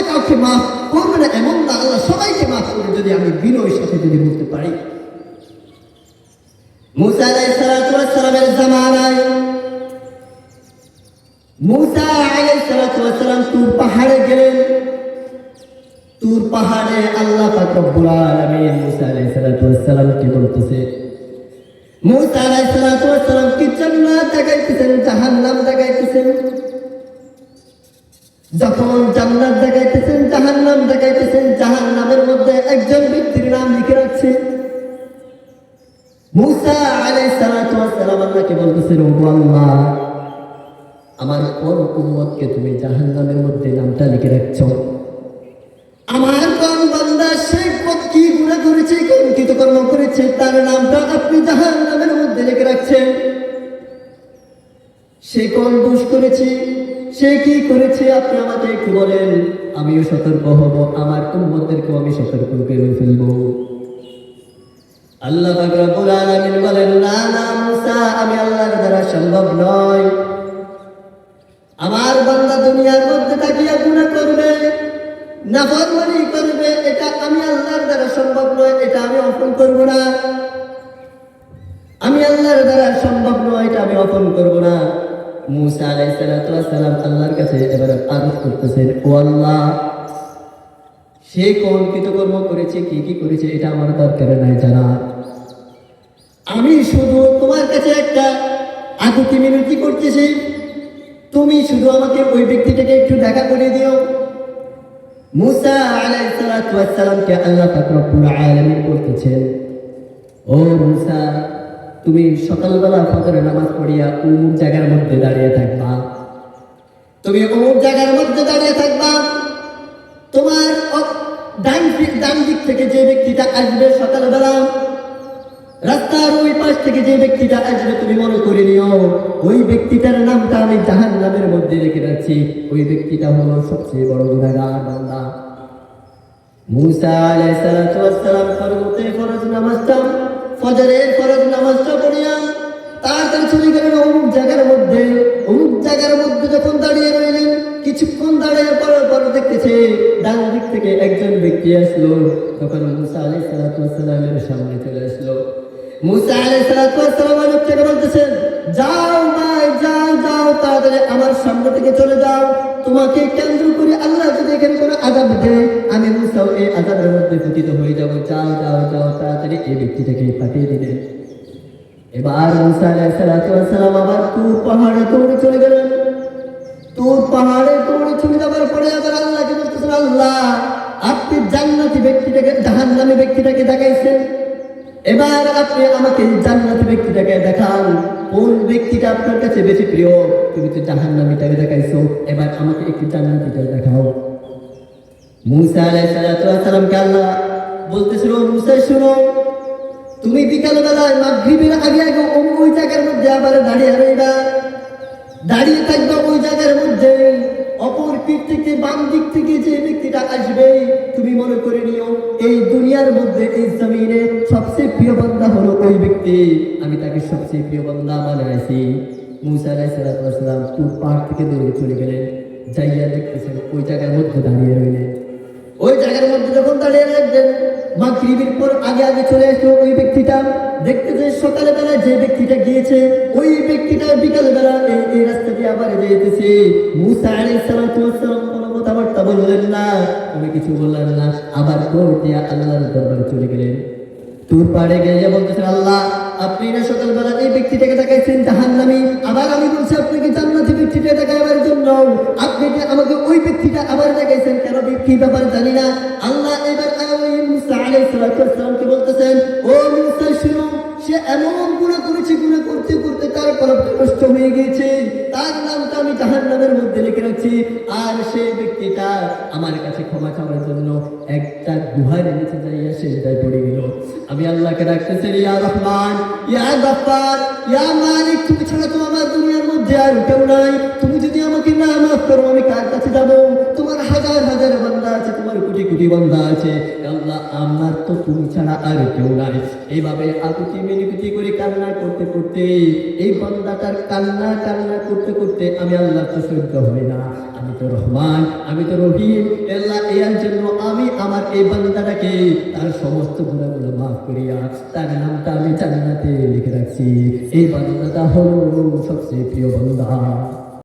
কাউকে মাফ করবে না এমন না, আল্লাহ সবাইকে মাফ করে যদি আমি বিনয়ের সাথে যদি বলতে পারি। মুসা আলাইহিস সালাতু ওয়াস সালামের জামানায় মুসা আলাইহিস সালাতু ওয়াস সালাম তুর পাহাড়ে গেলেন। তুর পাহাড়ে আল্লাহ পাক রব্বুল আলামিন মুসা আলাইহিস সালাতু ওয়াস সালামকে বলতেছে, মুসা আলাইহিস সালাতু ওয়াস সালাম কি জান্নাত দেখাইতেছেন, জাহান্নাম দেখাইতেছেন। যখন জান্নাত দেখাইতেছেন, জাহান্নাম দেখাইতেছেন, জাহান্নামের মধ্যে একজন ব্যক্তির নাম লিখে রাখছে। মুসা আলাইহিস সালাতু ওয়াস সালাম আল্লাহকে বলতেছেন, ও আল্লাহ, আমার কোন উম্মতকে তুমি জাহান্নামের মধ্যে নামটা লিখে রাখছো? আমার কোন বান্দা সে কি গুনাহ করেছে, কোন কৃতকর্ম করেছে, তার নামটা আপনি জাহান্নামের মধ্যে লিখে রাখছেন। সে কোন দোষ করেছে, সে কি করেছে, আপনি আমাকে একটু বলেন, আমিও সতর্ক হব, আমার উম্মতদেরকেও আমি সতর্ক করে ফেলবো। আল্লাহ পাক রব্বুল আলামিন বলেন, না না মুসা, আমি আল্লাহর দ্বারা সম্ভব নয়। আমার বান্দা দুনিয়ার মধ্যে তাকিয়া গুনাহ করবে, নাফরমানি করবে, এটা আমি আল্লাহর দ্বারা সম্ভব নয়, এটা আমি অপন করব না। আমি আল্লাহর দ্বারা সম্ভব নয়, এটা আমি অপন করব না। মুসা আলাইহিস সালাতু ওয়াস সালাম আল্লাহর কাছে এবারে আরজ করতেছেন, ও আল্লাহ, সে কোন কৃতকর্ম করেছে, কি কি করেছে, এটা আমার দরকার নাই জানা। আমি শুধু তোমার কাছে একটা আকুতি মিনতি করতেছি, তুমি শুধু আমাকে ওই ব্যক্তিটাকে একটু দেখা করে দিও। মুসা আলাইহিস সালাতু ওয়াস সালামকে আল্লাহ পাক রব্বুল আলামিন বলতেছেন, ও মুসা, তুমি সকালবেলা ফজরের নামাজ পড়িয়া অমুক জায়গার মধ্যে দাঁড়িয়ে থাকবা। তুমি অমুক জায়গার মধ্যে দাঁড়িয়ে থাকবা। তোমার ডান দিক থেকে যে ব্যক্তিটা আসবে সকালবেলা, রাস্তার ওই পাশ থেকে যে ব্যক্তিটা আসবে, তুমি মনে করে নিও ওই ব্যক্তিটার নামটা আমি জাহান্নামের মধ্যে রেখে রাখছি। ওই ব্যক্তিটা হলো সবচেয়ে বড় গুনাহগার বান্দা। মুসা আলাইহিস সালাতু ওয়াস সালাম ফরজ নামাজটা, ফজরের ফরজ নামাজটা পড়িয়া তাড়াতাড়ি চলে গেলেন অমুক জায়গার মধ্যে। অমুক জায়গার মধ্যে যখন দাঁড়িয়ে রইলেন, কিছুক্ষণ দাঁড়িয়ে পড়ার পর দেখতেছে ডান দিক থেকে একজন ব্যক্তি আসলো। তখন মুসা আলাইহিস সালাতু ওয়াস সালামের সামনে চলে আসলো। মুসা আলাইহিস সালাতু ওয়াস সালাম লোকটাকে বলতেছেন, যাও ভাই, যাও যাও, তাড়াতাড়ি আমার সামনে থেকে চলে যাও। তোমাকে কেন্দ্র করে আল্লাহ যদি এখানে কোনো আযাব দেয়, আমি মুসাও এই আযাবের মধ্যে পতিত হয়ে যাব। যাও যাও যাও, তাড়াতাড়ি এই ব্যক্তিটাকে পাঠিয়ে দিলেন। এবার মুসা আলাইহিস সালাতু ওয়াস সালাম আবার তুর পাহাড়ে দৌড়ে চলে গেলেন। তুর পাহাড়ে দৌড়ে চলে যাবার পরে আবার আল্লাহকে বলতেছেন, আল্লাহ, আপনি জান্নাতি ব্যক্তিটাকে জাহান্নামী ব্যক্তিটাকে দেখাইছেন, এবার আপনি আমাকে জান্নাতি ব্যক্তিটাকে দেখান। কোন ব্যক্তিটা আপনার কাছে বেশি প্রিয়? তুমি তো জাহান্নামীটাকে দেখাইছো, এবার আমাকে একটু জান্নাতীটা দেখাও। মুসা আলাইহিস সালাতু ওয়াস সালামকে আল্লাহ বলতেছিল, মুসা শুনো, তুমি বিকালবেলায় মাগরিবের আগে আগে ওই জায়গার মধ্যে আবার দাঁড়িয়ে রইবা, দাঁড়িয়ে থাকবা ওই জায়গার মধ্যে। অপর পিঠ থেকে বাম দিক থেকে যে ব্যক্তিটা আসবে, তুমি মনে করে নিও এই দুনিয়ার মধ্যে, এই জমিনে সবচেয়ে প্রিয় বান্দা হলো ওই ব্যক্তি, আমি তাকে সবচেয়ে প্রিয় বান্দা বানাইছি। মুসা আলাইহিস সালাতু ওয়াস সালাম তুর পাহাড় থেকে দৌড়ে চলে গেলেন। যাইয়া দেখতেছেন ওই জায়গার মধ্যে দাঁড়িয়ে রইলেন। ওই জায়গার মধ্যে যখন দাঁড়িয়ে রাখবেন, মাগরিবের পর আগে আগে চলে আসলো ওই ব্যক্তিটা। দেখতেছে সকালে বেলা যে ব্যক্তিটা গিয়েছে, ওই ব্যক্তিটা বিকাল বেলা এই রাস্তা দিয়ে আবার যেতেছে। মুসা আলাইহিস সালাতু ওয়াস সালাম কোনো কথাবার্তা বললেন না, কোনো কিছু বললেন না, আবার দৌড় দিয়ে আল্লাহর দরবারে চলে গেলেন। তুর পাড়ে গিয়ে বলতেছেন, আল্লাহ, আপনি না সকালবেলা এই ব্যক্তিটাকে দেখাইছেন জাহান্নামী, আবার আমি বলছি আপনাকে জান্নাতি ব্যক্তিটা দেখাবার জন্য, আপনি আমাকে ওই ব্যক্তিটা আবার দেখাইছেন কেন, কি ব্যাপার জানি না। আল্লাহ এবার মুসা আলাইহিস সালাতু ওয়াস সালামকে বলতেছেন, ও মুসা শুনো, সে এমন গুনাহ করেছে, গুনাহ করতে করতে তার কলবটা নষ্ট হয়ে গিয়েছে, তার নামটা আমি জাহান্নামের মধ্যে লিখে রাখছি। আর সেই ব্যক্তিটা আমার কাছে ক্ষমা চাওয়ার জন্য একটা গুহার নিচে যাইয়া সেজদায় পড়ে গেল। আমি আল্লাহকে ডাকতেছি, ইয়া রহমান, ইয়া গফফার, ইয়া মালিক, তুমি ছাড়া তো আমার দুনিয়ার মধ্যে আর কেউ নাই। তুমি যদি আমাকে না মাফ করো, আমি কার কাছে যাব? তোমার হাজার হাজার বান্দা আছে, তোমার কোটি কোটি কোটি বান্দা আছে আল্লাহ, আমার তো তুমি ছাড়া আর কেউ নাই। এইভাবে আকুতি মিনতি করে কান্না করতে করতে এই বান্দাটার কান্না করতে করতে আমি আল্লাহ তো সহ্য হই না। আমি তো রহমান, আমি তো রহিম, আল্লাহ এর জন্য আমি আমার এই বান্দাটাকে তার সমস্ত গুনাহগুলো মাফ করিয়া তার নামটা আমি জান্নাতে লিখে রাখছি। এই বান্দাটা হলো সবচেয়ে প্রিয় বান্দা।